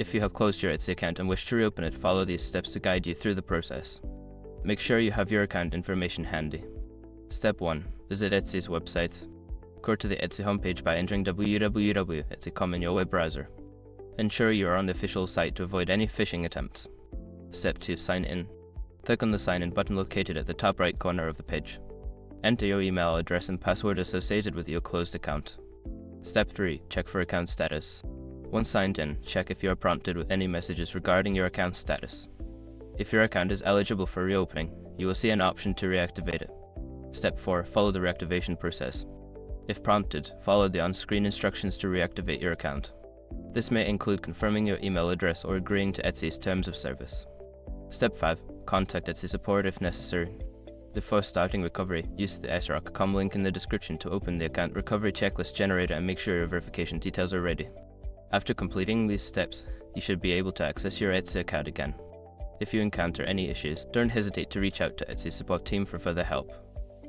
If you have closed your Etsy account and wish to reopen it, follow these steps to guide you through the process. Make sure you have your account information handy. Step 1. Visit Etsy's website. Go to the Etsy homepage by entering www.etsy.com in your web browser. Ensure you are on the official site to avoid any phishing attempts. Step 2. Sign in. Click on the sign in button located at the top right corner of the page. Enter your email address and password associated with your closed account. Step 3. Check for account status. Once signed in, check if you are prompted with any messages regarding your account status. If your account is eligible for reopening, you will see an option to reactivate it. Step 4. Follow the reactivation process. If prompted, follow the on-screen instructions to reactivate your account. This may include confirming your email address or agreeing to Etsy's terms of service. Step 5. Contact Etsy support if necessary. Before starting recovery, use the etsy.com link in the description to open the account recovery checklist generator and make sure your verification details are ready. After completing these steps, you should be able to access your Etsy account again. If you encounter any issues, don't hesitate to reach out to Etsy's support team for further help.